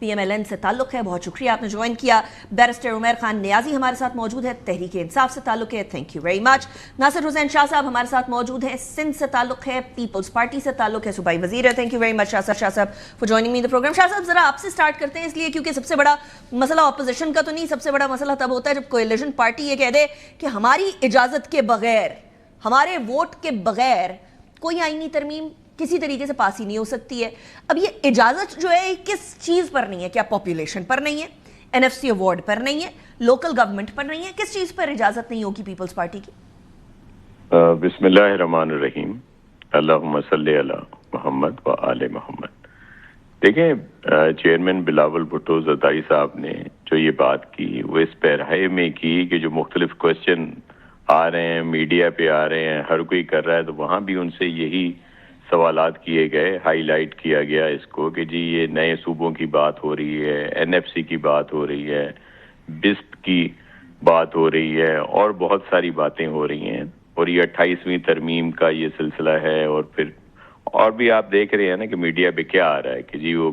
PMLN سے تعلق ہے. بہت شکریہ آپ نے جوائن کیا. بیرسٹر عمیر خان نیازی ہمارے ساتھ موجود ہے, تحریک انصاف سے تعلق ہے, تھینک یو ویری مچ. ناصر حسین شاہ صاحب ہمارے ساتھ موجود ہیں, سندھ سے تعلق ہے, پیپلز پارٹی سے تعلق ہے, صوبائی وزیر ہے. Thank you very much Shah صاحب for joining me the program. Shah صاحب ذرا آپ سے سٹارٹ کرتے ہیں, اس لیے کیونکہ سب سے بڑا مسئلہ اپوزیشن کا تو نہیں, سب سے بڑا مسئلہ تب ہوتا ہے جب کولیشن پارٹی یہ کہہ دے کہ ہماری اجازت کے بغیر, ہمارے ووٹ کے بغیر کوئی آئینی ترمیم کسی طریقے سے پاس ہی نہیں ہو سکتی ہے. اب یہ اجازت جو ہے کس چیز پر نہیں ہے؟ کیا پاپولیشن پر نہیں ہے, NFC ایوارڈ پر نہیں ہے, لوکل گورنمنٹ پر نہیں ہے, کس چیز پر اجازت نہیں ہوگی پیپلز پارٹی کی؟ بسم اللہ الرحمن الرحیم. اللہم صلی علی محمد و آل محمد. دیکھیں چیئرمین بلاول بھٹو زرداری صاحب نے جو یہ بات کی وہ اس پیرہے میں کی کہ جو مختلف کوشچن آ رہے ہیں, میڈیا پہ آ رہے ہیں, ہر کوئی کر رہا ہے, تو وہاں بھی ان سے یہی سوالات کیے گئے, ہائی لائٹ کیا گیا اس کو کہ جی یہ نئے صوبوں کی بات ہو رہی ہے, NFC کی بات ہو رہی ہے, بسپ کی بات ہو رہی ہے, اور بہت ساری باتیں ہو رہی ہیں, اور یہ 28ویں ترمیم کا یہ سلسلہ ہے. اور پھر اور بھی آپ دیکھ رہے ہیں نا کہ میڈیا پہ کیا آ رہا ہے کہ جی وہ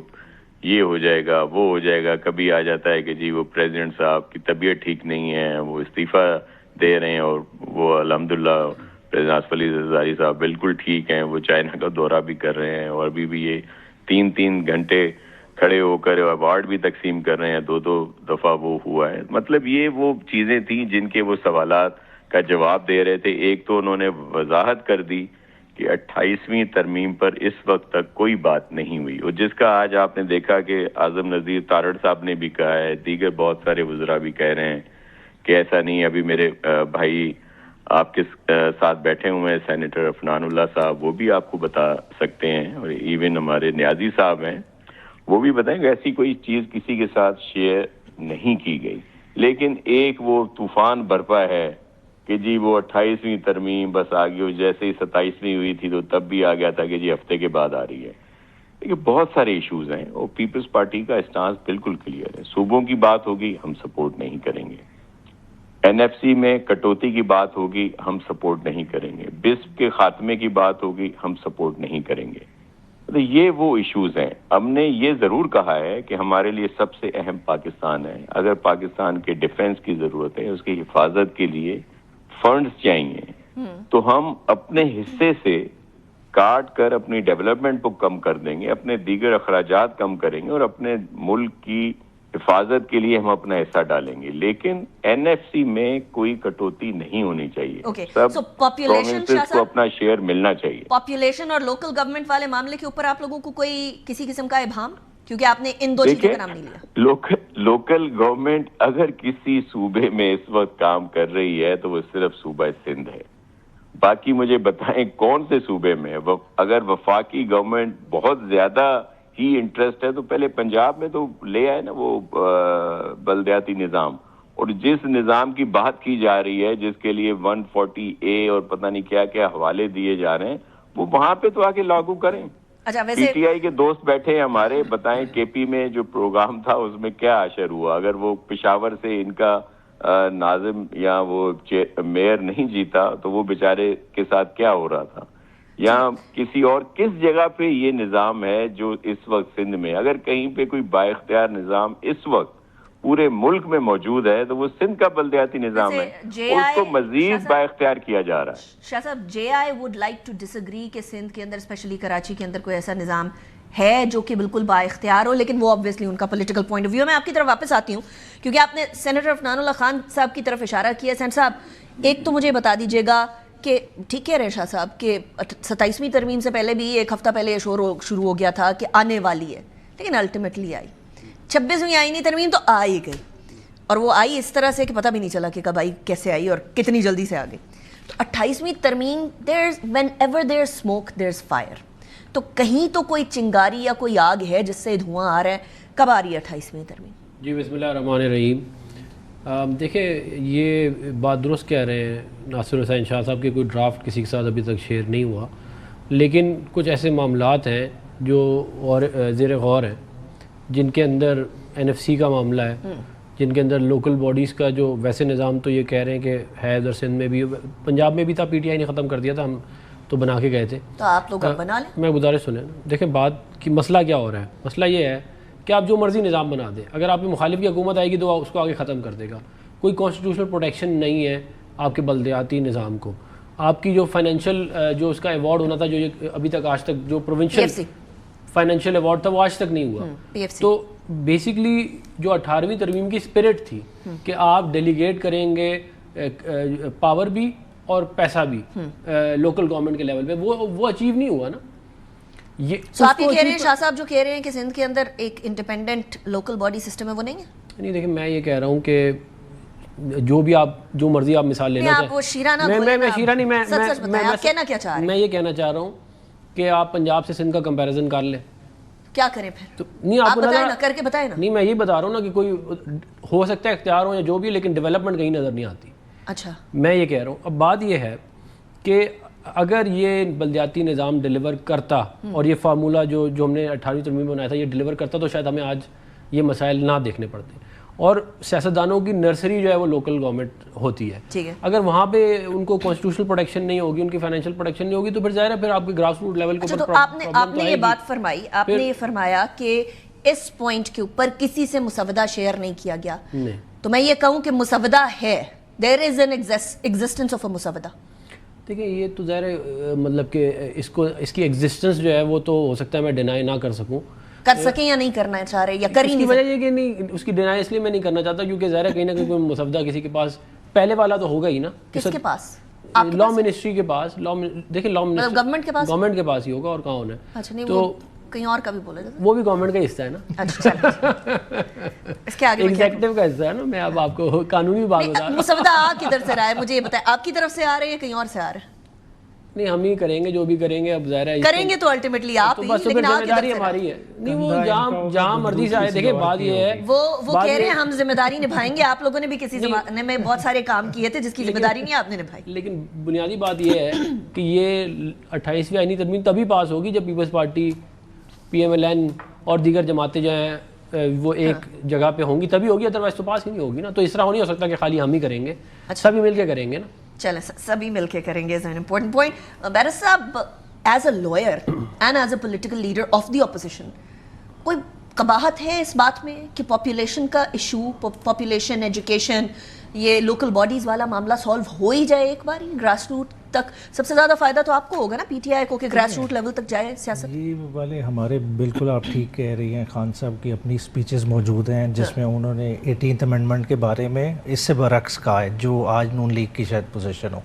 یہ ہو جائے گا, وہ ہو جائے گا. کبھی آ جاتا ہے کہ جی وہ پریزیڈنٹ صاحب کی طبیعت ٹھیک نہیں ہے, وہ استعفیٰ دے رہے ہیں, اور وہ الحمدللہ پریزیڈنٹ آصف علی زرداری صاحب بالکل ٹھیک ہیں, وہ چائنا کا دورہ بھی کر رہے ہیں, اور ابھی بھی یہ 3 گھنٹے کھڑے ہو کر ایوارڈ بھی تقسیم کر رہے ہیں, 2 دفعہ وہ ہوا ہے. مطلب یہ وہ چیزیں تھیں جن کے وہ سوالات کا جواب دے رہے تھے. ایک تو انہوں نے وضاحت کر دی کہ 28ویں ترمیم پر اس وقت تک کوئی بات نہیں ہوئی, اور جس کا آج آپ نے دیکھا کہ اعظم نذیر تارڑ صاحب نے بھی کہا ہے, دیگر بہت سارے وزراء بھی کہہ رہے ہیں کہ ایسا نہیں. ابھی میرے بھائی آپ کے ساتھ بیٹھے ہوئے ہیں سینیٹر عفنان اللہ صاحب, وہ بھی آپ کو بتا سکتے ہیں, اور ایون ہمارے نیازی صاحب ہیں, وہ بھی بتائیں گے ایسی کوئی چیز کسی کے ساتھ شیئر نہیں کی گئی. لیکن ایک وہ طوفان برپا ہے کہ جی وہ 28ویں ترمیم بس آ گئی, جیسے ہی 27ویں ہوئی تھی تو تب بھی آ گیا تھا کہ جی ہفتے کے بعد آ رہی ہے. دیکھیے بہت سارے ایشوز ہیں, اور پیپلز پارٹی کا اسٹانس بالکل کلیئر ہے. صوبوں کی بات ہوگی ہم سپورٹ نہیں کریں گے, NFC میں کٹوتی کی بات ہوگی ہم سپورٹ نہیں کریں گے, بسپ کے خاتمے کی بات ہوگی ہم سپورٹ نہیں کریں گے. تو یہ وہ ایشوز ہیں. ہم نے یہ ضرور کہا ہے کہ ہمارے لیے سب سے اہم پاکستان ہے. اگر پاکستان کے ڈیفنس کی ضرورت ہے, اس کی حفاظت کے لیے فنڈز چاہیے, تو ہم اپنے حصے سے کاٹ کر اپنی ڈیولپمنٹ کو کم کر دیں گے, اپنے دیگر اخراجات کم کریں گے, اور اپنے ملک کی حفاظت کے لیے ہم اپنا حصہ ڈالیں گے. لیکن NFC میں کوئی کٹوتی نہیں ہونی چاہیے. سب پروونسز کو اپنا شیئر ملنا چاہیے. پاپولیشن اور لوکل گورنمنٹ والے معاملے کے اوپر آپ لوگوں کو کوئی کسی قسم کا ابہام, کیونکہ آپ نے ان 2 چیزوں کا نام نہیں لیا. لوکل گورنمنٹ اگر کسی صوبے میں اس وقت کام کر رہی ہے تو وہ صرف صوبہ سندھ ہے. باقی مجھے بتائیں کون سے صوبے میں. اگر وفاقی گورنمنٹ بہت زیادہ ہی انٹرسٹ ہے تو پہلے پنجاب میں تو لے آئے نا وہ بلدیاتی نظام, اور جس نظام کی بات کی جا رہی ہے, جس کے لیے 140A اور پتہ نہیں کیا کیا حوالے دیے جا رہے ہیں, وہ وہاں پہ تو آ کے لاگو کریں. PTI کے دوست بیٹھے ہیں ہمارے, بتائیں KP میں جو پروگرام تھا اس میں کیا اشر ہوا. اگر وہ پشاور سے ان کا ناظم یا وہ میئر نہیں جیتا تو وہ بیچارے کے ساتھ کیا ہو رہا تھا, یا کسی اور کس جگہ پہ یہ نظام ہے جو اس وقت سندھ میں. اگر کہیں پہ کوئی با اختیار نظام اس وقت پورے ملک میں موجود ہے تو وہ سندھ کا بلدیاتی نظام ہے, اور اس کو مزید با اختیار کیا جا رہا ہے. شاہ صاحب, JI would like to disagree کہ سندھ کے اندر اسپیشلی کراچی کے اندر کوئی ایسا نظام ہے جو کہ بالکل با اختیار ہو, لیکن وہ obviously ان کا پولیٹیکل پوائنٹ آف ویو. میں آپ کی طرف واپس آتی ہوں کیونکہ آپ نے سینیٹر عفنان اللہ خان صاحب کی طرف اشارہ کیا. سینٹ صاحب, ایک تو مجھے بتا دیجیے گا کہ ٹھیک کہہ رہے شاہ صاحب کہ 27ویں ترمیم سے پہلے بھی 1 ہفتہ پہلے یہ شروع ہو گیا تھا کہ آنے والی ہے, لیکن الٹیمیٹلی آئی. 26ویں آئینی ترمیم تو آ ہی گئی, اور وہ آئی اس طرح سے کہ پتہ بھی نہیں چلا کہ کب آئی, کیسے آئی, اور کتنی جلدی سے آ گئی. تو 28ویں ترمیم, whenever there's smoke there's fire. تو کہیں تو کوئی چنگاری یا کوئی آگ ہے جس سے دھواں آ رہا ہے. کب آ رہی ہے 28ویں ترمیم؟ جی بسم اللہ الرحمن الرحیم. دیکھیں یہ بات درست کہہ رہے ہیں ناصر حسین شاہ صاحب کہ کوئی ڈرافٹ کسی کے ساتھ ابھی تک شیئر نہیں ہوا, لیکن کچھ ایسے معاملات ہیں جو اور زیر غور ہیں جن کے اندر NFC کا معاملہ ہے, جن کے اندر لوکل باڈیز کا جو ویسے نظام تو یہ کہہ رہے ہیں کہ ہے ادھر سندھ میں بھی, پنجاب میں بھی تھا, PTI نے ختم کر دیا تھا, ہم تو بنا کے گئے تھے. تو آپ لوگ بنا لیں. میں گزارش سنیں, دیکھیں بات کی مسئلہ کیا ہو رہا ہے. مسئلہ یہ ہے کہ آپ جو مرضی نظام بنا دیں, اگر آپ کی مخالف کی حکومت آئے گی تو اس کو آگے ختم کر دے گا. کوئی کانسٹیٹیوشنل پروٹیکشن نہیں ہے آپ کے بلدیاتی نظام کو. آپ کی جو فائنینشیل جو اس کا ایوارڈ ہونا تھا, جو ابھی تک آج تک جو پروونشل فائنینشیل ایوارڈ تھا وہ آج تک نہیں ہوا. تو بیسکلی جو 18ویں ترمیم کی اسپرٹ تھی کہ آپ ڈیلیگیٹ کریں گے پاور بھی اور پیسہ بھی لوکل گورنمنٹ کے لیول پہ, وہ اچیو نہیں ہوا نا. تو آپ یہ کہہ رہے ہیں شاہ صاحب جو کہہ رہے ہیں کہ سندھ کے اندر ایک انڈیپینڈنٹ لوکل باڈی سسٹم ہے, وہ نہیں ہے؟ نہیں دیکھیں, میں یہ کہہ رہا ہوں کہ جو بھی آپ جو مرضی آپ مثال لینا چاہیں, وہ شیرہ نہ میں شیرہ نہیں, آپ کہنا کیا چاہ رہے ہیں؟ میں یہ کہنا چاہ رہا ہوں کہ آپ پنجاب سے سندھ کا کمپیریزن کر لیں. کیا کریں پھر؟ تو نہیں آپ بتائیں نا, کر کے بتائیں نا. نہیں, میں یہ بتا رہا ہوں نا کہ کوئی ہو سکتا ہے اختیار ہو یا جو بھی, لیکن ڈیولپمنٹ کہیں نظر نہیں آتی. اچھا, میں یہ کہہ رہا ہوں. اب بات یہ ہے کہ اگر یہ بلدیاتی نظام ڈیلیور کرتا اور یہ فارمولہ جو ہم نے 18ویں ترمیم میں بنایا تھا یہ ڈیلیور کرتا تو شاید ہمیں آج یہ مسائل نہ دیکھنے پڑتے. اور سیاستدانوں کی نرسری جو ہے وہ لوکل گورنمنٹ ہوتی ہے. اگر وہاں پہ ان کو کانسٹیٹیوشنل پروٹیکشن نہیں ہوگی, ان کی فائنینشیل پروٹیکشن نہیں ہوگی, تو پھر ظاہر ہے پھر آپ کے گراس روٹ لیول کے اوپر آپ نے یہ بات فرمائی, آپ نے یہ فرمایا کہ اس پوائنٹ کے اوپر کسی سے مسودہ شیئر نہیں کیا گیا. تو میں یہ کہوں کہ مسودہ ہے, دیر از این ایگزسٹنس آف اے مسودہ. دیکھیں یہ تو ظاہر ہے مطلب کہ اس کی ایگزسٹنس جو ہے وہ تو ہو سکتا ہے میں ڈینائی نہ کر سکوں, کر سکیں یا نہیں کرنا چاہ رہے, یا کر ہی نہیں. وجہ یہ کہ نہیں, اس کی ڈینائی اس لیے میں نہیں کرنا چاہتا کیونکہ ظاہر ہے کہیں نہ کہیں کوئی مسودہ کسی کے پاس پہلے والا تو ہوگا ہی نا. کس کے پاس؟ لا منسٹری کے پاس. دیکھیں لا منسٹری گورنمنٹ کے پاس, گورنمنٹ کے پاس ہی ہوگا, اور کہاں ہونا ہے. اچھا, نہیں تو کہیں اور کا بھی بولے گا, وہ بھی گورنمنٹ کا حصہ ہے نا. اچھا, اس کے آگے ایگزیکٹو کا حصہ ہے نا. میں اب آپ کو قانونی بات بتا رہا ہوں. مسودہ آ کدھر سے رہا ہے مجھے یہ بتائیں, آپ کی طرف سے آ رہے ہیں یا کہیں اور سے آ رہے ہیں؟ نہیں, ہم ہی کریں گے جو بھی کریں گے. اب ظاہر ہے کریں گے تو الٹیمیٹلی آپ ہی, لیکن ذمہ داری ہماری ہے. نہیں, وہ جہاں مرضی سے آئے. دیکھیں بات یہ ہے, وہ کہہ رہے ہیں ہم ذمہ داری نبھائیں گے. آپ لوگوں نے بھی کسی زمانے میں بہت سارے کام کیے تھے جس کی ذمہ داری نہیں آپ نے نبھائی. لیکن بنیادی بات یہ ہے کہ یہ 28ویں آئینی ترمیم تبھی پاس ہوگی جب Peoples Party, P M L N اور دیگر جماعتیں جو ہیں وہ ایک جگہ پہ ہوں گی, تبھی ہوگی. ادروائز تو پاس ہی نہیں ہوگی نا. تو اس طرح نہیں ہو سکتا کہ خالی ہم ہی کریں گے, سبھی مل کے کریں گے نا. چلیں سبھی مل کے کریں گے, از این امپورٹنٹ پوائنٹ. بیرس صاحب, as a lower and as a political leader of the opposition, کوئی قباحت ہے اس بات میں کہ پاپولیشن کا ایشو, پاپولیشن, ایجوکیشن, یہ لوکل باڈیز والا معاملہ سالو ہو ہی جائے ایک بار, گراس روٹ تک؟ سب سے زیادہ فائدہ تو آپ کو ہوگا نا, پی ٹی آئی کو, کہ گراس روٹ لیول تک جائے سیاست. یہ والے ہمارے بالکل آپ ٹھیک کہہ رہی ہیں. خان صاحب کی اپنی اسپیچز موجود ہیں جس میں انہوں نے 18th امینڈمنٹ کے بارے میں اس سے برعکس کہا ہے جو آج نون لیگ کی شاید پوزیشن ہو.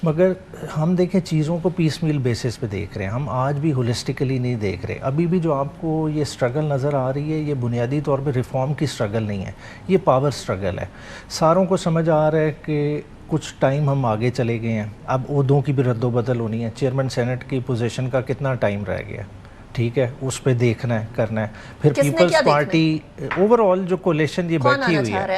مگر ہم دیکھیں چیزوں کو پیس میل بیسس پہ دیکھ رہے ہیں, ہم آج بھی ہولسٹکلی نہیں دیکھ رہے. ابھی بھی جو آپ کو یہ اسٹرگل نظر آ رہی ہے یہ بنیادی طور پہ ریفارم کی اسٹرگل نہیں ہے, یہ پاور اسٹرگل ہے. ساروں کو سمجھ آ رہا ہے کہ کچھ ٹائم ہم آگے چلے گئے ہیں, اب عہدوں کی بھی رد و بدل ہونی ہے. چیئرمین سینٹ کی پوزیشن کا کتنا ٹائم رہ گیا, ٹھیک ہے, اس پہ دیکھنا ہے, کرنا ہے. پھر پیپلز پارٹی اوور آل جو کولیشن یہ بیٹھی ہوئی ہے,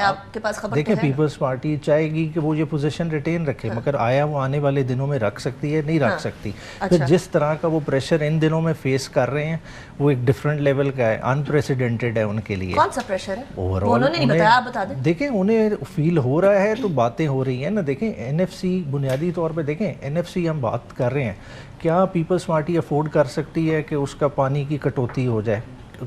دیکھیں پیپلز پارٹی چاہے گی کہ وہ یہ پوزیشن ریٹین رکھے, مگر آیا وہ آنے والے دنوں میں رکھ سکتی ہے, نہیں رکھ سکتی. پھر جس طرح کا وہ پریشر ان دنوں میں فیس کر رہے ہیں وہ ایک ڈفرینٹ لیول کا ہے, انپریسیڈنٹڈ ہے ان کے لیے. کون سا پریشر ہے اوور آل؟ دیکھیں انہیں فیل ہو رہا ہے تو باتیں ہو رہی ہیں نا. دیکھیں این ایف سی بنیادی طور پہ, دیکھیں این ایف سی ہم بات کر رہے ہیں, کیا پیپلز پارٹی افورڈ کر سکتی ہے کہ اس کا پانی کی کٹوتی ہو جائے,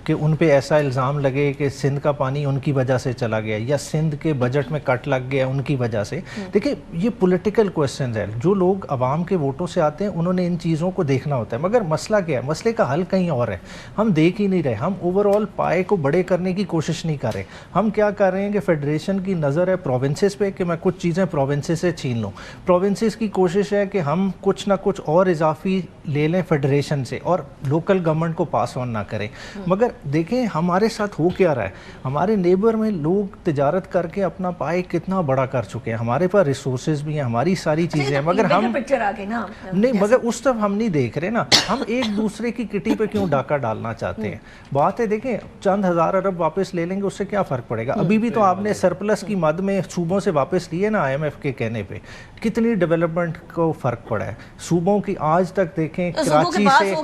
کہ ان پہ ایسا الزام لگے کہ سندھ کا پانی ان کی وجہ سے چلا گیا یا سندھ کے بجٹ میں کٹ لگ گیا ان کی وجہ سے؟ دیکھیں یہ پولیٹیکل کویسچنز ہیں, جو لوگ عوام کے ووٹوں سے آتے ہیں انہوں نے ان چیزوں کو دیکھنا ہوتا ہے. مگر مسئلہ کیا ہے, مسئلے کا حل کہیں اور ہے, ہم دیکھ ہی نہیں رہے. ہم اوور آل پائے کو بڑے کرنے کی کوشش نہیں کر رہے. ہم کیا کر رہے ہیں کہ فیڈریشن کی نظر ہے پروونسز پہ کہ میں کچھ چیزیں پروونسز سے چھین لوں. پروونسز کی کوشش ہے کہ ہم کچھ نہ کچھ اور اضافی لے لیں فیڈریشن سے اور لوکل گورنمنٹ کو پاس آن نہ کریں. مگر دیکھیں ہمارے ساتھ ہو کیا رہا ہے, ہمارے نیبر میں لوگ تجارت کر کے اپنا پائے کتنا بڑا کر چکے ہیں. ہمارے پاس ریسورسز بھی ہیں, ہماری ساری چیزیں ہیں, مگر ہم نہیں, مگر اس طرف ہم نہیں دیکھ رہے نا. ہم ایک دوسرے کی کٹی پہ کیوں ڈاکہ ڈالنا چاہتے ہیں؟ بات ہے دیکھیں چند ہزار ارب واپس لے لیں گے, اس سے کیا فرق پڑے گا؟ ابھی بھی تو آپ نے سرپلس کی مد میں صوبوں سے واپس لیے نا, آئی ایم ایف کے کہنے پہ کتنی ڈیولپمنٹ کو فرق پڑا ہے صوبوں کی. آج تک دیکھیں کراچی سے,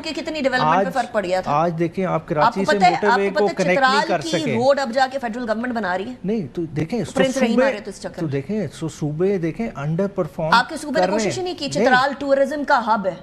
آج دیکھیں آپ کراچی سے موٹر وے کو کنیکٹ نہیں کر سکے, روڈ اب جا کے فیڈرل گورنمنٹ بنا رہی ہے. نہیں تو دیکھیں تو دیکھیں صوبے دیکھیں انڈر پرفارم. آپ کے صوبے نے کوشش نہیں کی, چترال ٹورزم کا ہب ہے.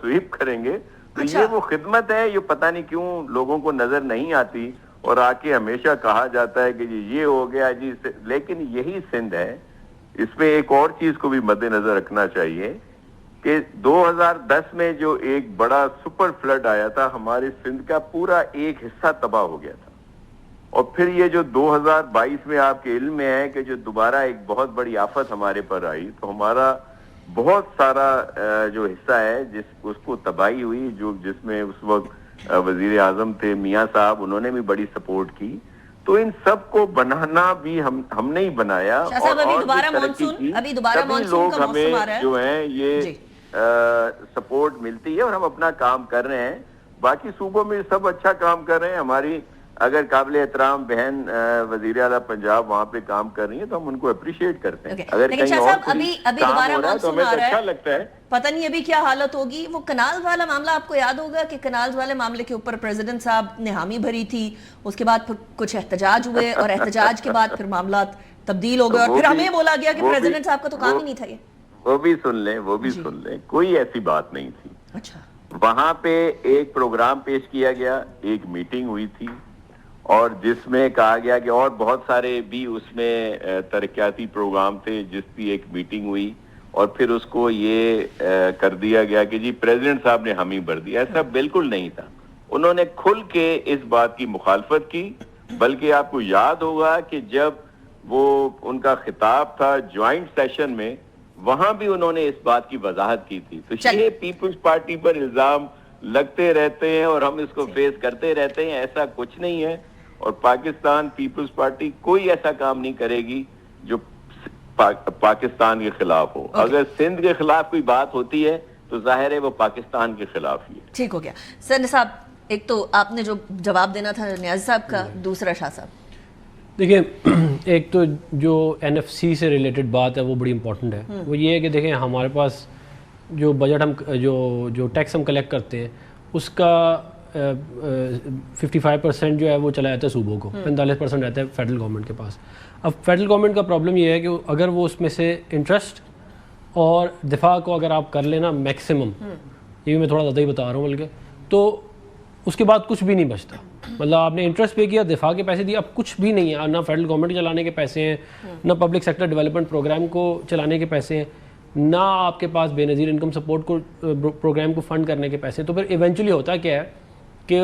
سویپ کریں گے. تو یہ وہ خدمت ہے جو پتہ نہیں کیوں لوگوں کو نظر نہیں آتی, اور آ کے ہمیشہ کہا جاتا ہے کہ جی یہ ہو گیا جی, لیکن یہی سندھ ہے. اس میں ایک اور چیز کو بھی مد نظر رکھنا چاہیے کہ 2010 میں جو ایک بڑا سپر فلڈ آیا تھا, ہمارے سندھ کا پورا ایک حصہ تباہ ہو گیا تھا. اور پھر یہ جو 2022 میں آپ کے علم میں ہے کہ جو دوبارہ ایک بہت بڑی آفت ہمارے پر آئی, تو ہمارا بہت سارا جو حصہ ہے اس کو تباہی ہوئی, جس میں اس وقت وزیر اعظم تھے میاں صاحب, انہوں نے بھی بڑی سپورٹ کی. تو ان سب کو بنانا بھی ہم نے ہی بنایا, اور لوگ ہمیں جو ہیں یہ سپورٹ ملتی ہے اور ہم اپنا کام کر رہے ہیں. باقی صوبوں میں سب اچھا کام کر رہے ہیں. ہماری اگر قابل احترام بہن وزیر اعلیٰ پنجاب وہاں پہ کام کر رہی ہیں تو ہم ان کو اپریشیٹ کرتے ہیں. اگر کہیں اور کام ہو رہا ہے تو ہمیں اچھا لگتا ہے. پتہ نہیں ابھی کیا حالت ہوگی. وہ کنالز والا معاملہ آپ کو یاد ہوگا کہ کنالز والے معاملے کے اوپر پریزیڈنٹ صاحب نے حامی بھری تھی, اس کے بعد پھر کچھ احتجاج ہوئے, اور احتجاج کے بعد پھر معاملات تبدیل ہو گئے, اور پھر ہمیں بولا گیا کہ پریزیڈنٹ صاحب کا تو کام ہی نہیں تھا. یہ وہ بھی سن لیں, کوئی ایسی بات نہیں تھی. اچھا, وہاں پہ ایک پروگرام پیش کیا گیا, ایک میٹنگ ہوئی تھی, اور جس میں کہا گیا کہ اور بہت سارے بھی اس میں ترقیاتی پروگرام تھے, جس کی ایک میٹنگ ہوئی, اور پھر اس کو یہ کر دیا گیا کہ جی پریزیڈنٹ صاحب نے حامی بھر دیا. ایسا بالکل نہیں تھا. انہوں نے کھل کے اس بات کی مخالفت کی. بلکہ آپ کو یاد ہوگا کہ جب وہ ان کا خطاب تھا جوائنٹ سیشن میں, وہاں بھی انہوں نے اس بات کی وضاحت کی تھی. تو یہ پیپلز پارٹی پر الزام لگتے رہتے ہیں اور ہم اس کو فیس کرتے رہتے ہیں. ایسا کچھ نہیں ہے, اور پاکستان پیپلز پارٹی کوئی ایسا کام نہیں کرے گی جو پاکستان کے خلاف ہو. اگر سندھ کے خلاف کوئی بات ہوتی ہے تو ظاہر ہے وہ پاکستان کے خلاف ہی ہے. ٹھیک ہو گیا. سر صاحب, ایک تو آپ نے جو جواب دینا تھا نیازی صاحب کا, دوسرا شاہ صاحب. دیکھیں, ایک تو جو NFC سے ریلیٹڈ بات ہے وہ بڑی امپورٹنٹ ہے. وہ یہ ہے کہ دیکھیں ہمارے پاس جو بجٹ ہم جو ٹیکس ہم کلیکٹ کرتے ہیں اس کا 55% جو ہے وہ چلا جاتا ہے صوبوں کو, 45% رہتا ہے فیڈرل گورنمنٹ کے پاس. اب فیڈرل گورنمنٹ کا پرابلم یہ ہے کہ اگر وہ اس میں سے انٹرسٹ اور دفاع کو اگر آپ کر لینا میکسیمم, یہ بھی میں تھوڑا زیادہ ہی بتا رہا ہوں بلکہ, تو اس کے بعد کچھ بھی نہیں بچتا. مطلب آپ نے انٹرسٹ پے کیا, دفاع کے پیسے دیے, اب کچھ بھی نہیں ہے. نہ فیڈرل گورنمنٹ چلانے کے پیسے ہیں, نہ پبلک سیکٹر ڈیولپمنٹ پروگرام کو چلانے کے پیسے ہیں, نہ آپ کے پاس بے نظیر انکم سپورٹ کو پروگرام کو فنڈ کرنے کے پیسے. تو پھر ایونچولی ہوتا کیا ہے کہ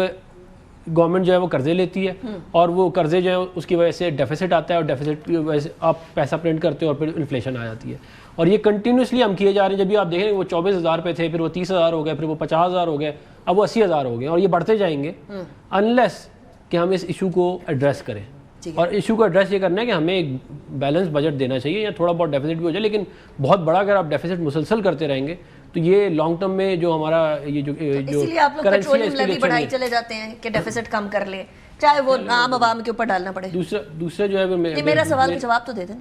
گورنمنٹ جو ہے وہ قرضے لیتی ہے, اور وہ قرضے جو ہے اس کی وجہ سے ڈیفیسٹ آتا ہے, اور ڈیفیسٹ کی وجہ سے آپ پیسہ پرنٹ کرتے ہو اور پھر انفلیشن آ جاتی ہے. اور یہ کنٹینیوسلی ہم کیے جا رہے ہیں. جب بھی آپ دیکھیں وہ 24,000 پہ تھے, پھر وہ 30,000 ہو گئے, پھر وہ 50,000 ہو گئے, اب وہ 80,000 ہو گئے, اور یہ بڑھتے جائیں گے انلیس کہ ہم اس ایشو کو ایڈریس کریں. اور ایشو کو ایڈریس یہ کرنا ہے کہ ہمیں ایک بیلنس بجٹ دینا چاہیے, یا تھوڑا بہت ڈیفیسٹ بھی ہو جائے, لیکن بہت بڑا اگر آپ ڈیفیسٹ مسلسل کرتے رہیں گے تو یہ لانگ ٹرم میں جو ہمارا یہ جو اسی لیے آپ لوگ پیٹرولیم لیوی بڑھائی چلے جاتے ہیں کہ ڈیفیسٹ کم کر لیں, چاہے وہ عام عوام کے اوپر ڈالنا پڑے. دوسرا جو ہے میرا سوال کا جواب تو دے دینا.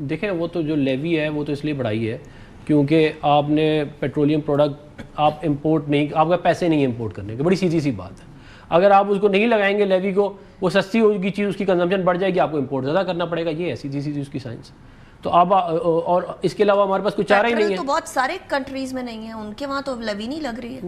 دیکھیں وہ تو جو لیوی ہے وہ تو اس لیے بڑھائی ہے کیونکہ آپ نے پیٹرولیم پروڈکٹ آپ امپورٹ نہیں, آپ کا پیسے نہیں امپورٹ کرنے کے, بڑی سیدھی سی بات ہے. اگر آپ اس کو نہیں لگائیں گے لیوی کو, وہ سستی ہوگی چیز, اس کی کنزمپشن بڑھ جائے گی, آپ کو امپورٹ زیادہ کرنا پڑے گا. یہ ہے سیدھی سی اس کی سائنس. تو آپ اور اس کے علاوہ ہمارے پاس کچھ چارہ ہی نہیں ہے. تو بہت سارے کنٹریز میں نہیں ہے, ان کے وہاں تو لیوی نہیں لگ رہی ہے.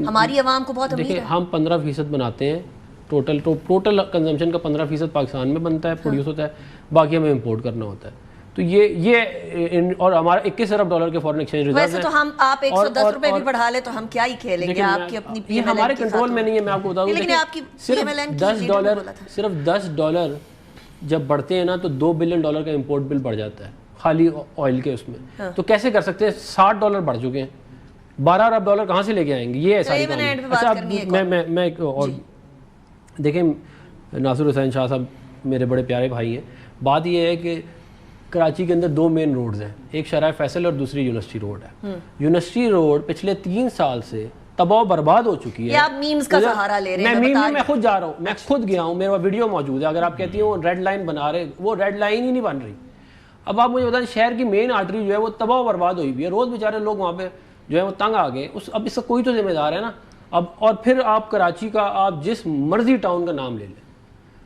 ہماری عوام کو بہت امید ہے. دیکھیں ہم 15% بناتے ہیں ٹوٹل کنزمپشن کا 15% پاکستان میں بنتا ہے, پروڈیوس ہوتا ہے, باقی ہمیں امپورٹ کرنا ہوتا ہے. تو یہ اور ہمارا 21 ارب ڈالر کے فارن ایکسچینج ریزرو ہے. ویسے تو ہم آپ 110 روپے بھی بڑھا لیں تو ہم کیا ہی کھیلیں گے, آپ کی اپنی یہ ہمارے کنٹرول میں نہیں ہے. میں آپ کو بتا دوں, لیکن آپ کی صرف $10 جب بڑھتے ہیں نا تو $2 بلین کا امپورٹ بل بڑھ جاتا ہے خالی آئل کے اس میں. تو کیسے کر سکتے ہیں, $60 بڑھ چکے ہیں, $12 ارب کہاں سے لے کے آئیں گے. یہ ساری میں اور دیکھیں ناصر حسین شاہ صاحب میرے بڑے پیارے بھائی ہیں. بات یہ ہے کہ کراچی کے اندر 2 مین روڈز ہیں, ایک شرائع فیصل اور دوسری یونیورسٹی روڈ ہے. یونیورسٹی روڈ پچھلے 3 سال سے تباہ و برباد ہو چکی ہے. آپ میمز کا سہارا لے رہے ہیں. میں خود جا رہا ہوں, میں خود گیا ہوں, میرا ویڈیو موجود ہے. اگر آپ کہتی ہوں ریڈ لائن بنا رہے, وہ ریڈ لائن ہی نہیں بن رہی. اب آپ مجھے بتائیں شہر کی مین آرٹری جو ہے وہ تباہ و برباد ہوئی ہوئی ہے. روز بیچارے لوگ وہاں پہ جو ہے وہ تنگ آ گئے. اب اس کا کوئی تو ذمہ دار ہے نا. اب اور پھر آپ کراچی کا آپ جس مرضی ٹاؤن کا نام لے لیں,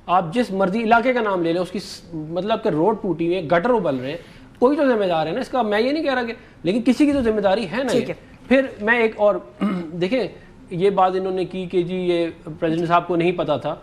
آپ جس مرضی علاقے کا نام لے لیں, اس کی مطلب کہ روڈ ٹوٹی ہوئی ہے, گٹر ابل رہے ہیں, کوئی تو ذمہ دار ہے نا اس کا, میں یہ نہیں کہہ رہا کہ, لیکن کسی کی تو ذمہ داری ہے نا. پھر میں ایک اور دیکھیں یہ بات انہوں نے کی کہ جی یہ پریزیڈنٹ صاحب کو نہیں پتا تھا,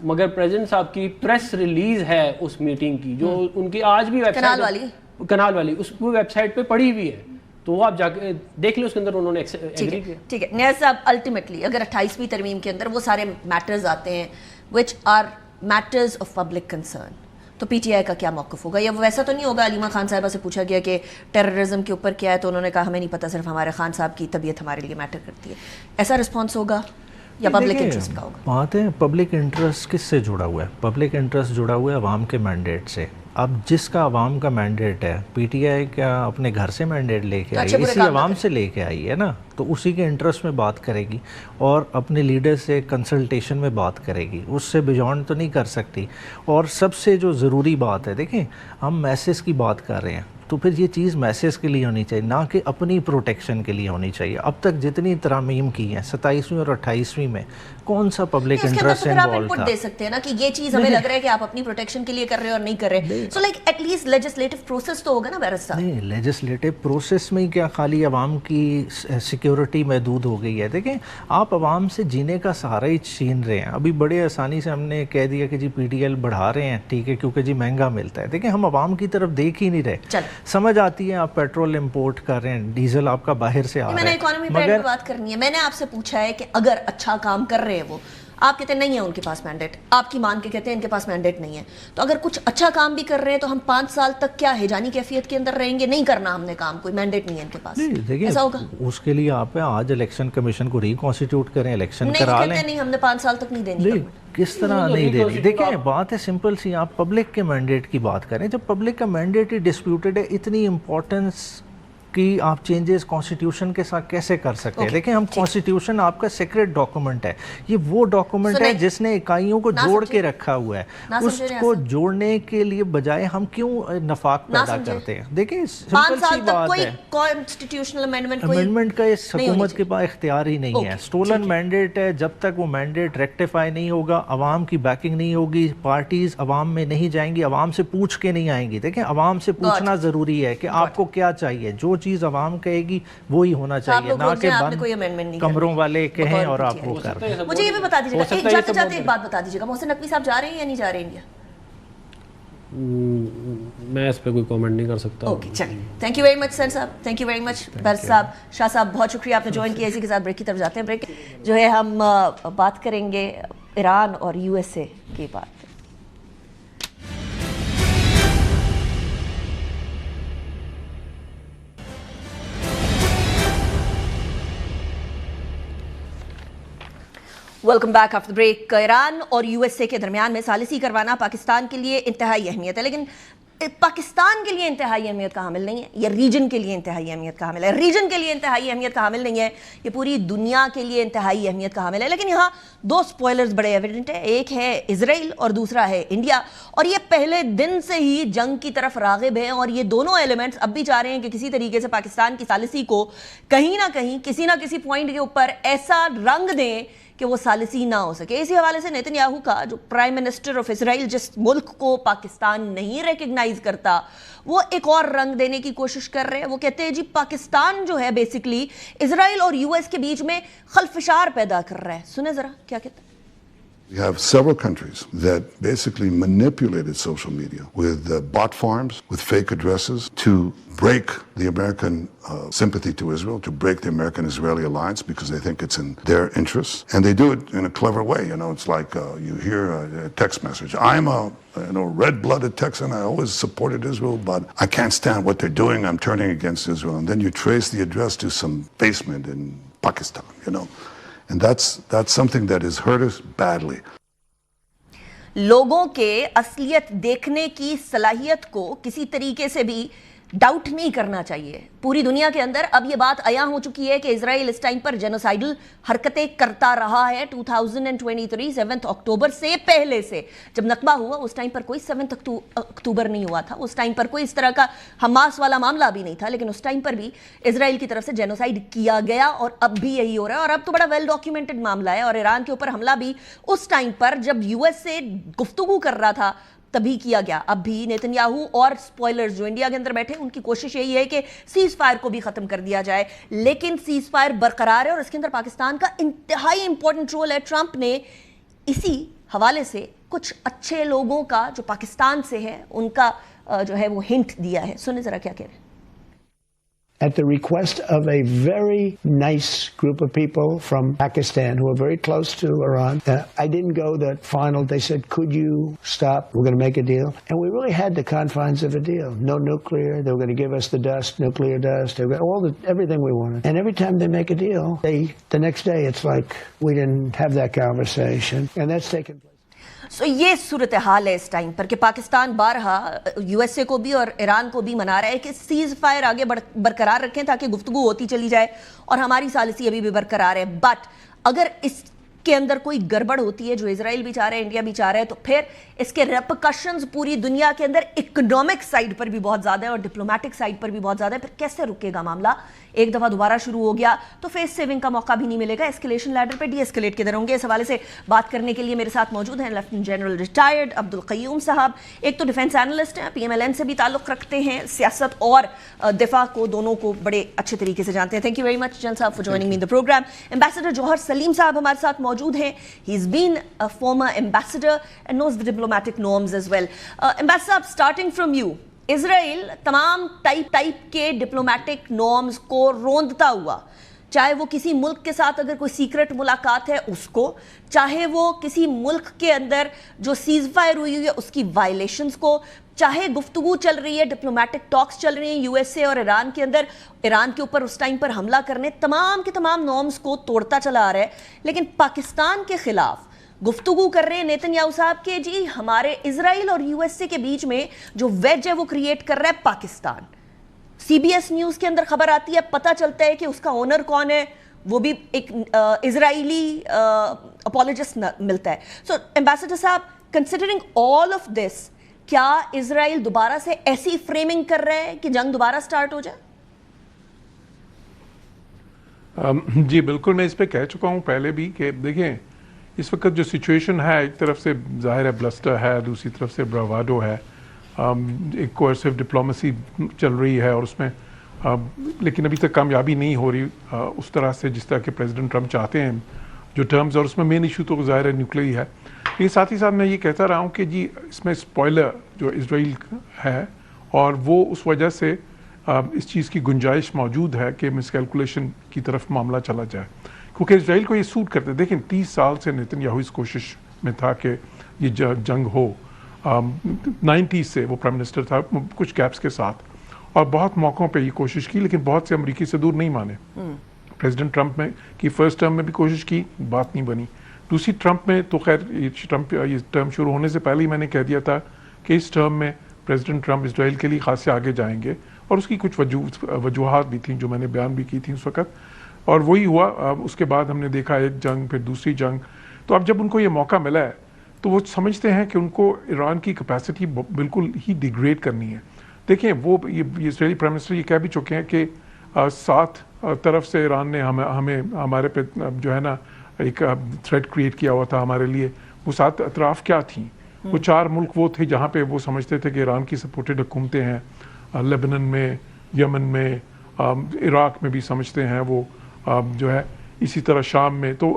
مگر پریزیڈنٹ صاحب کی پریس ریلیز ہے اس میٹنگ کی جو ان کی آج بھی ویب سائٹ کنال والی اس ویب سائٹ پہ پڑی ہوئی ہے, تو وہ آپ جا کے دیکھ لیں, اس کے اندر انہوں نے ایگری کیا. ٹھیک ہے نیاز صاحب, الٹیمیٹلی اگر 28ویں ترمیم کے اندر وہ سارے میٹرز آتے ہیں which are matters of public concern, تو پی ٹی آئی کا کیا موقف ہوگا؟ یا وہ ویسا تو نہیں ہوگا, علیمہ خان صاحبہ سے پوچھا گیا کہ ٹیررزم کے اوپر کیا ہے تو انہوں نے کہا ہمیں نہیں پتہ, صرف ہمارے خان صاحب کی طبیعت ہمارے لیے میٹر کرتی ہے, ایسا رسپانس ہوگا یا پبلک انٹرسٹ کا ہوگا؟ بات ہے پبلک انٹرسٹ کس سے جڑا ہوا ہے؟ پبلک انٹرسٹ جڑا ہوا ہے عوام کے مینڈیٹ سے. اب جس کا عوام کا مینڈیٹ ہے, پی ٹی آئی کیا اپنے گھر سے مینڈیٹ لے کے آئی, اسی عوام سے لے کے آئی ہے نا, تو اسی کے انٹرسٹ میں بات کرے گی اور اپنے لیڈر سے کنسلٹیشن میں بات کرے گی, اس سے بیونڈ تو نہیں کر سکتی. اور سب سے جو ضروری بات ہے, دیکھیں ہم میسز کی بات کر رہے ہیں, تو پھر یہ چیز میسیج کے لیے ہونی چاہیے, نہ کہ اپنی پروٹیکشن کے لیے ہونی چاہیے. اب تک جتنی ترامیم کی ہیں 27ویں اور 28ویں میں کون سا پبلک انٹرسٹ انوالو تھا؟ آپ دے سکتے ہیں نا کہ یہ چیز ہمیں لگ رہا ہے کہ آپ اپنی پروٹیکشن کے لیے کر رہے ہیں اور نہیں کر رہے, so like at least legislative process تو ہوگا نا بیرسٹر. نہیں, لیجسلیٹو پروسیس میں کیا خالی عوام کی سیکیورٹی محدود ہو گئی ہے؟ دیکھیں آپ عوام سے جینے کا سہارا ہی چھین رہے ہیں. ابھی بڑے آسانی سے ہم نے کہہ دیا کہ جی پی ٹی ایل بڑھا رہے ہیں, ٹھیک ہے, کیونکہ جی مہنگا ملتا ہے. دیکھیں ہم عوام کی طرف دیکھ ہی نہیں رہے. سمجھ آتی ہے آپ پیٹرول امپورٹ کر رہے ہیں, ڈیزل آپ کا باہر سے آ رہا ہے. میں نے اکانومی پلان کی بات کرنی ہے, میں نے آپ سے پوچھا ہے کہ اگر اچھا کام کر رہے ہیں وہ, آپ کہتے ہیں نہیں ہے ان کے پاس مینڈیٹ, آپ کی مان کے کہتے ہیں ان کے پاس مینڈیٹ نہیں ہے, تو اگر کچھ اچھا کام بھی کر رہے ہیں تو ہم 5 سال تک کیا ہیجانی کیفیت کے اندر رہیں گے؟ نہیں کرنا ہم نے کام, کوئی مینڈیٹ نہیں ہے ان کے پاس, ایسا ہوگا؟ اس کے لیے آپ آج الیکشن کمیشن کو ریکانسٹیٹیوٹ کریں, الیکشن کرا لیں. نہیں, ہم نے 5 سال تک نہیں دینی. کس طرح نہیں دینی؟ دیکھیں بات ہے سمپل سی, آپ پبلک کے مینڈیٹ کی بات کریں. جب پبلک کا مینڈیٹ ہی ڈسپیوٹڈ ہے, اتنی امپورٹنس کی آپ چینجز کانسٹیٹیوشن کے ساتھ کیسے کر سکتے ہیں؟ دیکھیں ہم کانسٹیٹیوشن آپ کا سیکریٹ ڈاکومنٹ ہے, یہ وہ ڈاکومنٹ ہے جس نے اکائیوں کو جوڑ کے رکھا ہوا ہے. اس کو جوڑنے کے لیے بجائے ہم کیوں نفاق پیدا کرتے ہیں؟ دیکھیں سمپل سی بات ہے, کانسٹیٹیوشنل امینڈمنٹ کا اس حکومت کے پاس اختیار ہی نہیں ہے. سٹولن مینڈیٹ ہے, جب تک وہ مینڈیٹ ریکٹیفائی نہیں ہوگا, عوام کی بیکنگ نہیں ہوگی, پارٹیز عوام میں نہیں جائیں گی, عوام سے پوچھ کے نہیں آئیں گی. دیکھیں عوام سے پوچھنا ضروری ہے کہ آپ کو کیا چاہیے, جو چیز عوام کہے گی وہی ہونا چاہیے, نہ کہ بند کمروں والے کہیں اور آپ وہ کر دیں. مجھے یہ بھی بتا دیجیے گا, جاتے جاتے ایک بات بتا دیجیے گا, محسن نقوی صاحب جا رہے ہیں یا نہیں جا رہے ہیں انڈیا؟ میں اس پہ کوئی کامنٹ نہیں کر سکتا. اوکے چلیے, تھینک یو ویری مچ سر صاحب, تھینک یو ویری مچ بر صاحب, شاہ صاحب بہت شکریہ آپ نے جوائن کیا. اسی کے ساتھ بریک کی طرف جاتے ہیں. بریک جو ہے ہم بات کریں گے ایران اور یو ایس اے کی بات. Welcome back after break. Iran اور یو ایس اے کے درمیان میں ثالثی کروانا پاکستان کے لیے انتہائی اہمیت ہے, لیکن پاکستان کے لیے انتہائی اہمیت کا حامل نہیں ہے, یہ ریجن کے لیے انتہائی اہمیت کا حامل ہے. ریجن کے لیے انتہائی اہمیت کا حامل نہیں ہے, یہ پوری دنیا کے لیے انتہائی اہمیت کا حامل ہے. لیکن یہاں 2 سپوائلرز بڑے ایویڈنٹ ہیں, ایک ہے اسرائیل اور دوسرا ہے انڈیا, اور یہ پہلے دن سے ہی جنگ کی طرف راغب ہیں, اور یہ دونوں ایلیمنٹس اب بھی چاہ رہے ہیں کہ کسی طریقے سے پاکستان کی ثالثی کو کہیں نہ کہیں کسی نہ کسی پوائنٹ کے اوپر ایسا رنگ دیں کہ وہ ثالثی نہ ہو سکے. اسی حوالے سے نیتن یاہو کا جو پرائم منسٹر آف اسرائیل, جس ملک کو پاکستان نہیں ریکگنائز کرتا, وہ ایک اور رنگ دینے کی کوشش کر رہے ہیں. وہ کہتے ہیں جی پاکستان جو ہے بیسکلی اسرائیل اور یو ایس کے بیچ میں خلفشار پیدا کر رہا ہے. سنیں ذرا کیا کہتے ہیں. We have several countries that basically manipulated social media with bot farms, with fake addresses to break the American sympathy to Israel, to break the American-Israeli alliance because they think it's in their interests. And they do it in a clever way. You know, it's like you hear a text message. I'm a red-blooded Texan. I always supported Israel, but I can't stand what they're doing. I'm turning against Israel. And then you trace the address to some basement in Pakistan, you know. And that's something that has hurt us badly. لوگوں کے اصلیت دیکھنے کی صلاحیت کو کسی طریقے سے بھی ڈاؤٹ نہیں کرنا چاہیے. پوری دنیا کے اندر اب یہ بات عیاں ہو چکی ہے کہ اسرائیل اس ٹائم پر جینوسائیڈل حرکتیں کرتا رہا ہے. 2023 7 اکتوبر سے پہلے سے جب نکبہ ہوا, اس ٹائم پر کوئی 7 اکتوبر نہیں ہوا تھا, اس ٹائم پر کوئی اس طرح کا حماس والا معاملہ بھی نہیں تھا, لیکن اس ٹائم پر بھی اسرائیل کی طرف سے جینوسائیڈ کیا گیا, اور اب بھی یہی ہو رہا ہے. اور اب تو بڑا ویل ڈاکیومنٹڈ معاملہ ہے, اور ایران کے اوپر حملہ بھی اس ٹائم پر جب یو ایس سے گفتگو کر رہا تھا تبھی کیا گیا. اب بھی نیتن اور سپوائلرز جو انڈیا کے اندر بیٹھے ان کی کوشش یہی ہے کہ سیز فائر کو بھی ختم کر دیا جائے, لیکن سیز فائر برقرار ہے اور اس کے اندر پاکستان کا انتہائی امپورٹنٹ رول ہے. ٹرمپ نے اسی حوالے سے کچھ اچھے لوگوں کا جو پاکستان سے ہے ان کا جو ہے وہ ہنٹ دیا ہے. سنیں ذرا کیا کہہ رہے ہیں. At the request of a very nice group of people from Pakistan who are very close to Iran, I didn't go the final. They said, could you stop? We're going to make a deal. And we really had the confines of a deal. No nuclear. They were going to give us the dust, nuclear dust. They were everything we wanted. And every time they make a deal, the next day it's like we didn't have that conversation. And that's taken place. سو یہ صورتحال ہے اس time پر کہ پاکستان بارہا U S A کو بھی اور ایران کو بھی منا رہا ہے کہ سیز فائر آگے برقرار رکھیں تاکہ گفتگو ہوتی چلی جائے, اور ہماری ثالثی ابھی بھی برقرار ہے. بٹ اگر اس کے اندر کوئی گڑبڑ ہوتی ہے جو اسرائیل بھی چاہ رہا ہے, انڈیا بھی چاہ رہا ہے, تو پھر اس کے ریپرکشنز پوری دنیا کے اندر اکنامک سائڈ پر بھی بہت زیادہ ہے اور ڈپلومیٹک سائڈ پر بھی بہت زیادہ ہے. پھر کیسے رکے گا معاملہ؟ ایک دفعہ دوبارہ شروع ہو گیا تو فیس سیونگ کا موقع بھی نہیں ملے گا. اسکلیشن لیڈر پہ ڈی اسکلیٹ کدھر ہوں گے؟ اس حوالے سے بات کرنے کے لیے میرے ساتھ موجود ہیں لیفٹیننٹ جنرل ریٹائرڈ عبدالقیوم صاحب. ایک تو ڈیفنس اینالسٹ ہیں, پی ایم ایل این سے بھی تعلق رکھتے ہیں, سیاست اور دفاع کو دونوں کو بڑے اچھے طریقے سے جانتے ہیں. Thank you very much general صاحب for joining me in the program. Ambassador Johar Saleem صاحب ہمارے ساتھ موجود ہیں. ہی از بین a former ambassador and knows the diplomatic norms as well. Ambassador صاحب, starting from you, اسرائیل تمام ٹائپ کے ڈپلومیٹک نارمز کو روندتا ہوا, چاہے وہ کسی ملک کے ساتھ اگر کوئی سیکرٹ ملاقات ہے اس کو, چاہے وہ کسی ملک کے اندر جو سیز فائر ہوئی ہے اس کی وائلیشنز کو, چاہے گفتگو چل رہی ہے, ڈپلومیٹک ٹاکس چل رہی ہیں یو ایس اے اور ایران کے اندر, ایران کے اوپر اس ٹائم پر حملہ کرنے, تمام کے تمام نارمز کو توڑتا چلا آ رہا ہے. لیکن پاکستان کے خلاف گفتگو کر رہے ہیں نیتن یاہو صاحب کہ جی ہمارے اسرائیل اور یو ایس اے کے بیچ میں جو ویج ہے وہ کریٹ کر رہا ہے Pakistan. C B S news کے اندر خبر آتی ہے, پتہ چلتا ہے کہ اس کا اونر کون ہے, وہ بھی ایک اسرائیلی اپولوجسٹ ملتا ہے. سو ایمبیسڈر صاحب, کنسیڈرنگ آل آف دس, کیا اسرائیل دوبارہ سے ایسی فریمنگ کر رہا ہے کہ جنگ دوبارہ سٹارٹ ہو جائے؟ جی بالکل, میں اس پہ کہہ چکا ہوں پہلے بھی کہ دیکھیں اس وقت جو سچویشن ہے, ایک طرف سے ظاہر ہے بلسٹر ہے, دوسری طرف سے براوادو ہے, ایک کوئرسو ڈپلومیسی چل رہی ہے اور اس میں لیکن ابھی تک کامیابی نہیں ہو رہی اس طرح سے جس طرح کہ پریزیڈنٹ ٹرمپ چاہتے ہیں جو ٹرمز, اور اس میں مین ایشو تو ظاہر ہے نیوکلیئر ہے. لیکن ساتھ ہی ساتھ میں یہ کہتا رہا ہوں کہ جی اس میں اسپوائلر جو اسرائیل ہے اور وہ اس وجہ سے اس چیز کی گنجائش موجود ہے کہ مس کیلکولیشن کی طرف معاملہ چلا جائے, کیونکہ اسرائیل کو یہ سوٹ کرتے. دیکھیں 30 سال سے نیتن یاہو اس کوشش میں تھا کہ یہ جنگ ہو. 90s سے وہ پرائم منسٹر تھا کچھ گیپس کے ساتھ, اور بہت موقعوں پہ یہ کوشش کی, لیکن بہت سے امریکی سے دور نہیں مانے. پریزیڈنٹ ٹرمپ میں کی فرسٹ ٹرم میں بھی کوشش کی, بات نہیں بنی. دوسری ٹرمپ میں تو خیر یہ ٹرم شروع ہونے سے پہلے ہی میں نے کہہ دیا تھا کہ اس ٹرم میں پریزیڈنٹ ٹرمپ اسرائیل کے لیے خاصے آگے جائیں گے, اور اس کی کچھ وجوہات بھی تھیں جو میں نے بیان بھی کی تھیں اس وقت, اور وہی ہوا. اس کے بعد ہم نے دیکھا ایک جنگ, پھر دوسری جنگ. تو اب جب ان کو یہ موقع ملا ہے تو وہ سمجھتے ہیں کہ ان کو ایران کی کیپیسٹی بالکل ہی ڈیگریڈ کرنی ہے. دیکھیں وہ یہ اسرائیلی پرائم منسٹر یہ کہہ بھی چکے ہیں کہ 7 طرف سے ایران نے ہمیں ہمارے پہ جو ہے نا ایک تھریٹ کریٹ کیا ہوا تھا ہمارے لیے. وہ 7 اطراف کیا تھیں؟ وہ 4 ملک وہ تھے جہاں پہ وہ سمجھتے تھے کہ ایران کی سپورٹڈ حکومتیں ہیں, لیبنن میں, یمن میں, عراق میں بھی سمجھتے ہیں وہ جو ہے, اسی طرح شام میں. تو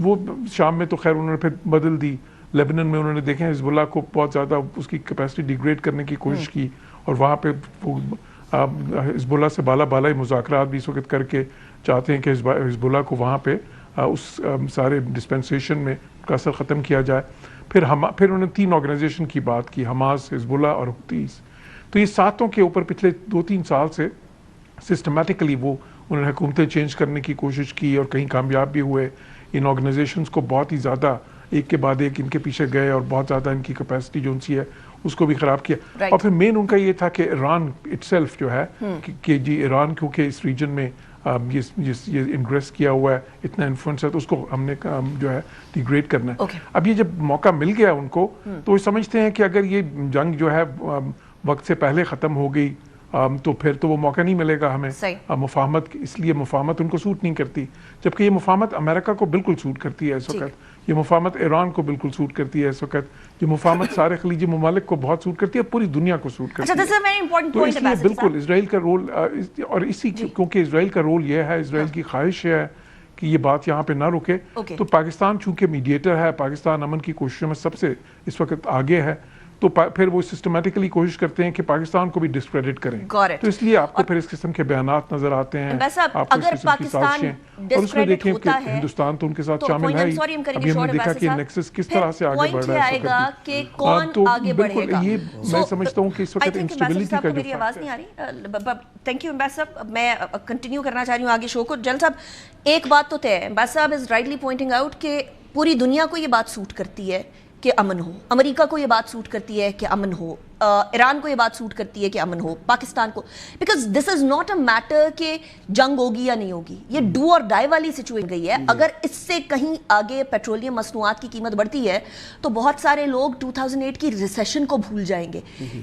وہ شام میں تو خیر انہوں نے پھر بدل دی. لیبنن میں انہوں نے دیکھیں حزب اللہ کو بہت زیادہ اس کی کیپیسٹی ڈیگریڈ کرنے کی کوشش کی, اور وہاں پہ حزب اللہ سے بالا ہی مذاکرات بھی اس وقت کر کے چاہتے ہیں کہ حزب اللہ کو وہاں پہ اس سارے ڈسپنسیشن میں کا اثر ختم کیا جائے. پھر انہوں نے 3 آرگنائزیشن کی بات کی, حماس, حزب اللہ اور حوثیز. تو یہ 7 کے اوپر پچھلے 2-3 سال سے سسٹمیٹکلی وہ انہوں نے حکومتیں چینج کرنے کی کوشش کی, اور کہیں کامیاب بھی ہوئے. ان آرگنائزیشنز کو بہت ہی زیادہ ایک کے بعد ایک ان کے پیچھے گئے, اور بہت زیادہ ان کی کیپیسٹی جو ان سی ہے اس کو بھی خراب کیا. اور پھر مین ان کا یہ تھا کہ ایران اٹ سیلف جو ہے کہ جی ایران کیونکہ اس ریجن میں یہ انگریس کیا ہوا ہے, اتنا انفلوئنس ہے, تو اس کو ہم نے جو ہے ڈیگریڈ کرنا ہے. اب یہ جب موقع مل گیا ان کو تو وہ سمجھتے ہیں کہ اگر یہ جنگ جو ہے وقت سے پہلے ختم ہو گئی تو پھر تو وہ موقع نہیں ملے گا ہمیں مفاہمت، اس لیے مفاہمت ان کو سوٹ نہیں کرتی، جبکہ یہ مفاہمت امریکہ کو بالکل سوٹ کرتی ہے اس وقت، یہ مفاہمت ایران کو بالکل سوٹ کرتی ہے اس وقت، یہ مفاہمت سارے خلیجی ممالک کو بہت سوٹ کرتی ہے، پوری دنیا کو سوٹ کرتی ہے. تو اس لیے بالکل اسرائیل کا رول، اور اسی کیونکہ اسرائیل کا رول یہ ہے، اسرائیل کی خواہش ہے کہ یہ بات یہاں پہ نہ رکے، تو پاکستان چونکہ میڈیٹر ہے، پاکستان امن کی کوششوں میں سب سے اس وقت آگے ہے، تو پھر وہ سسٹمیٹکلی کوشش کرتے ہیں کہ پاکستان کو بھی ڈسکریڈٹ کریں، تو اس لیے آپ کو پھر اس قسم کے بیانات نظر آتے ہیں، آپ کو اس قسم کی سازشیں، اور اس میں دیکھیں کہ ہندوستان تو ان کے ساتھ شامل ہے ہی، ابھی ہم نے دیکھا کہ نیکسس کس طرح سے آگے بڑھ رہا ہے اس وقت، تو بالکل یہ میں سمجھتا ہوں کہ اس وقت انسٹیبلٹی کا جو میری آواز نہیں آ رہی، تھینک یو امبیسڈر صاحب، میں کنٹینیو کرنا چاہ رہی ہوں آگے شو کو. جل صاحب ایک بات تو طے ہے، امبیسڈر صاحب از رائٹلی پوائنٹنگ آؤٹ کہ پوری دنیا کو یہ بات سوٹ کرتی ہے کہ امن ہو، امریکہ کو یہ بات سوٹ کرتی ہے کہ امن ہو، ایران کو یہ بات سوٹ کرتی ہے کہ امن ہو، پاکستان کو، because this is not a matter کہ جنگ ہوگی یا نہیں ہوگی، یہ ڈو اور ڈائی والی سچویشن گئی ہے. اگر اس سے کہیں آگے پیٹرولیم مصنوعات کی قیمت بڑھتی ہے تو بہت سارے لوگ 2008 کی ریسیشن کو بھول جائیں گے.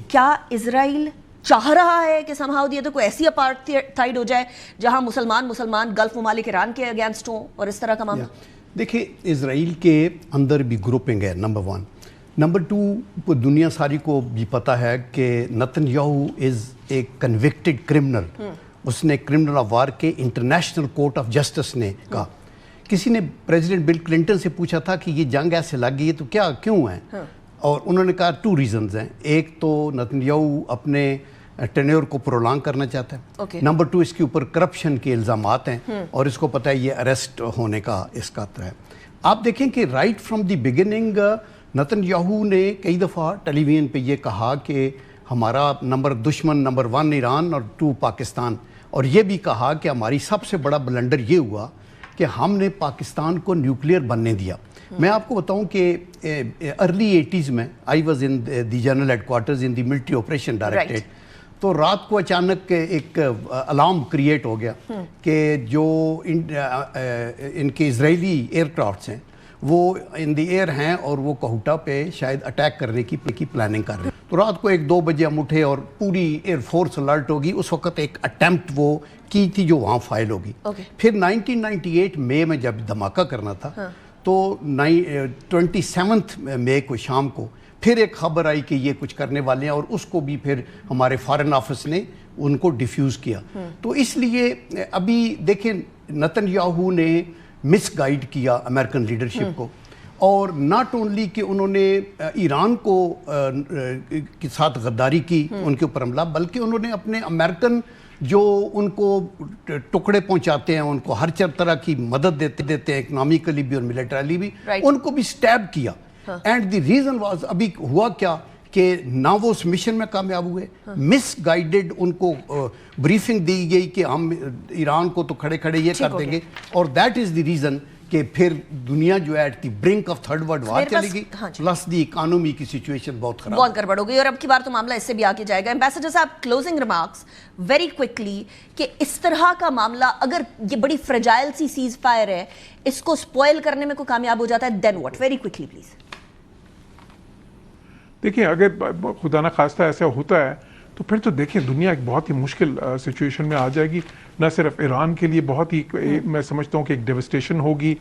کیا اسرائیل چاہ رہا ہے کہ somehow یہ تو کوئی ایسی اپارٹھائڈ ہو جائے جہاں مسلمان گلف ممالک ایران کے اگینسٹ ہوں اور اس طرح کا معاملہ؟ دیکھیں اسرائیل کے اندر بھی گروپنگ ہے، نمبر 1. نمبر 2 دنیا ساری کو بھی پتہ ہے کہ نتن یاہو از اے کنوکٹڈ کرمنل، اس نے کرمنل آف وار کے انٹرنیشنل کورٹ آف جسٹس نے کہا. کسی نے پریزیڈنٹ بل کلنٹن سے پوچھا تھا کہ یہ جنگ ایسے لگ گئی ہے تو کیوں ہے، اور انہوں نے کہا 2 ریزنز ہیں. ایک تو نتن یاہو اپنے ٹینیور کو پرولانگ کرنا چاہتا ہے، نمبر 2 اس کے اوپر کرپشن کے الزامات ہیں اور اس کو پتہ ہے یہ اریسٹ ہونے کا اس کا خطرہ ہے. آپ دیکھیں کہ right from the beginning Nitin Yahoo نے کئی دفعہ ٹیلی ویژن پہ یہ کہا کہ ہمارا دشمن نمبر 1 ایران اور 2 پاکستان، اور یہ بھی کہا کہ ہماری سب سے بڑا بلنڈر یہ ہوا کہ ہم نے پاکستان کو نیوکلیئر بننے دیا. میں آپ کو بتاؤں کہ ارلی 80s میں I was in the general headquarters in the military operation directorate, تو رات کو اچانک ایک الارم کریٹ ہو گیا کہ جو ان کے اسرائیلی ایئر کرافٹس ہیں وہ ان دی ایئر ہیں اور وہ کوہٹا پہ شاید اٹیک کرنے کی پلاننگ کر رہے ہیں. تو رات کو 1-2 بجے ہم اٹھے اور پوری ایئر فورس الرٹ ہوگی. اس وقت ایک اٹیمپٹ وہ کی تھی جو وہاں فائل ہوگی. پھر 1998 مئی میں جب دھماکہ کرنا تھا تو 27 مئی کو شام کو پھر ایک خبر آئی کہ یہ کچھ کرنے والے ہیں، اور اس کو بھی پھر ہمارے فارن آفس نے ان کو ڈیفیوز کیا. تو اس لیے ابھی دیکھیں نتن یاہو نے مس گائیڈ کیا امریکن لیڈرشپ کو، اور ناٹ اونلی کہ انہوں نے ایران کو کے ساتھ غداری کی، ان کے اوپر حملہ، بلکہ انہوں نے اپنے امریکن جو ان کو ٹکڑے پہنچاتے ہیں، ان کو ہر طرح کی مدد دیتے ہیں، اکنامیکلی بھی اور ملیٹریلی بھی، ان کو بھی سٹیب کیا. اینڈ دی ریزن واز، ابھی ہوا کیا کہ نہ وہ اس مشن میں کامیاب ہوئے، مس گائیڈڈ ان کو بریفنگ دی گئی کہ ہم ایران کو تو کھڑے یہ کر دیں گے، اور دیٹ از دی ریزن کہ پھر دنیا جو ہے at the brink of third world war چلی گئی، پلس دی اکانومی کی سچویشن بہت خراب، بہت گڑبڑ ہو گئی، اور اب کی بار تو معاملہ اس سے بھی آگے جائے گا. امبیسڈر صاحب کلوزنگ ریمارکس ویری کوئکلی کہ اس طرح کا معاملہ اگر یہ بڑی فرجائل سی سیز فائر ہے اس کو سپوائل کرنے میں کوئی کامیاب ہو جاتا ہے، دین واٹ؟ Very quickly please. دیکھیں اگر خدا نہ خواستہ ایسا ہوتا ہے تو پھر تو دیکھیں دنیا ایک بہت ہی مشکل سچویشن میں آ جائے گی، نہ صرف ایران کے لیے بہت ہی میں سمجھتا ہوں کہ ایک ڈیوسٹیشن ہوگی،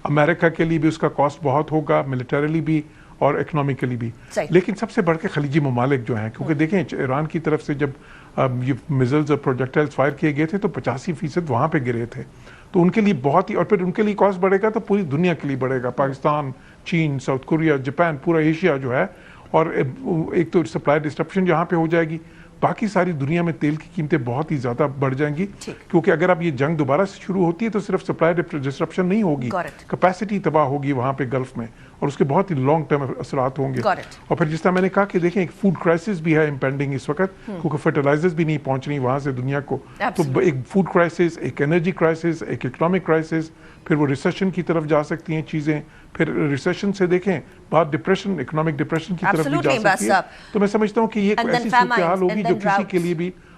امریکہ کے لیے بھی اس کا کاسٹ بہت ہوگا، ملیٹریلی بھی اور اکنامیکلی بھی. لیکن سب سے بڑھ کے خلیجی ممالک جو ہیں، کیونکہ دیکھیں ایران کی طرف سے جب یہ میزلز اور پروجیکٹائلز فائر کیے گئے تھے تو 85% وہاں پہ گرے تھے، تو ان کے لیے بہت ہی، اور پھر ان کے لیے کاسٹ بڑھے گا تو پوری دنیا کے لیے بڑھے گا، پاکستان، چین، ساؤتھ کوریا، جاپان، پورا ایشیا جو ہے. اور ایک تو سپلائی ڈسٹرپشن جہاں پہ ہو جائے گی، باقی ساری دنیا میں تیل کی قیمتیں بہت ہی زیادہ بڑھ جائیں گی، کیونکہ اگر اب یہ جنگ دوبارہ سے شروع ہوتی ہے تو صرف سپلائی ڈسٹرپشن نہیں ہوگی، کیپیسٹی تباہ ہوگی وہاں پہ گلف میں، اور اس کے بہت ہی لانگ ٹرم اثرات ہوں گے. اور پھر جس طرح میں نے کہا کہ دیکھیں ایک فوڈ کرائسس بھی ہے امپینڈنگ اس وقت، کیونکہ فرٹیلائزرز بھی نہیں پہنچ رہی وہاں سے دنیا کو، تو ایک فوڈ کرائسس، ایک انرجی کرائسس، ایک اکنامک کرائسس، پھر وہ ریسیشن کی طرف جا سکتی ہیں چیزیں، پھر ریسیشن سے دیکھیں بات ڈپریشن، اکنامک ڈپریشن کی طرف بھی جا سکتی ہے. تو میں سمجھتا ہوں کہ یہ ایک ایسی صورتحال ہوگی جو کسی کے لیے بھی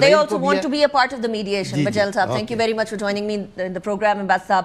They also want to be a part of the mediation. But Jalal Saab, thank you very much for joining me in the program. Ambassador Saab,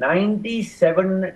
97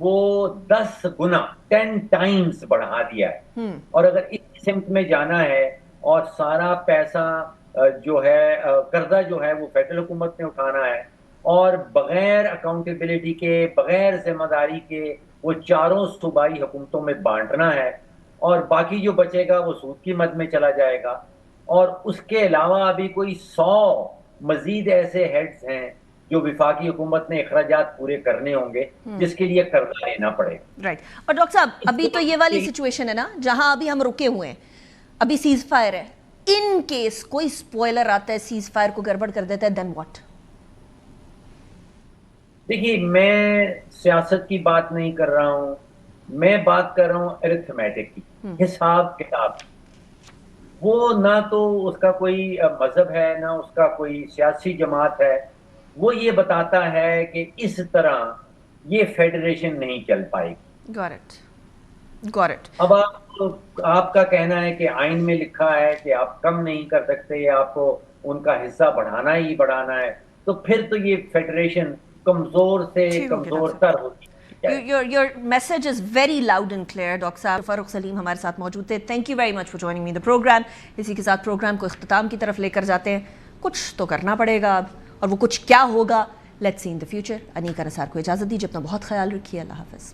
وہ 10 گنا 10 ٹائمز بڑھا دیا ہے. اور اگر اس سمت میں جانا ہے اور سارا پیسہ جو ہے قرضہ جو ہے وہ فیڈرل حکومت نے اٹھانا ہے اور بغیر اکاؤنٹیبلٹی کے بغیر ذمہ داری کے وہ چاروں صوبائی حکومتوں میں بانٹنا ہے اور باقی جو بچے گا وہ سود کی مد میں چلا جائے گا. اور اس کے علاوہ ابھی کوئی 100 مزید ایسے ہیڈز ہیں جو وفاقی حکومت نے اخراجات پورے کرنے ہوں گے جس کے لیے قرضہ لینا پڑے. رائٹ. اور ڈاکٹر صاحب ابھی تو یہ والی سچویشن ہے نا جہاں ابھی ہم رکے ہوئے ہیں, ابھی سیز فائر ہے, ان کیس کوئی سپوائلر آتا ہے سیز فائر کو گڑبڑ کر دیتا ہے, دین واٹ؟ دیکھیے میں سیاست کی بات نہیں کر رہا ہوں, میں بات کر رہا ہوں ارتھمیٹک کی, حساب کتاب. وہ نہ تو اس کا کوئی مذہب ہے نہ اس کا کوئی سیاسی جماعت ہے, وہ یہ بتاتا ہے کہ اس طرح یہ فیڈریشن نہیں چل پائے گی. Got it. اب آپ کا کہنا ہے کہ آئین میں لکھا ہے کہ آپ کم نہیں کر سکتے, آپ کو ان کا حصہ بڑھانا ہی بڑھانا ہے, تو پھر تو یہ فیڈریشن کمزور سے کمزور تر ہوتی. Your message is very loud and clear. Doctor صاحب فاروق سلیم ہمارے ساتھ موجود تھے. Thank you very much for joining me the program. اسی کے ساتھ پروگرام کو اختتام کی طرف لے کر جاتے ہیں. کچھ تو کرنا پڑے گا اب, اور وہ کچھ کیا ہوگا, let's see in the future. انیکا نثار کو اجازت دیجیے, اپنا بہت خیال رکھیے. اللہ حافظ.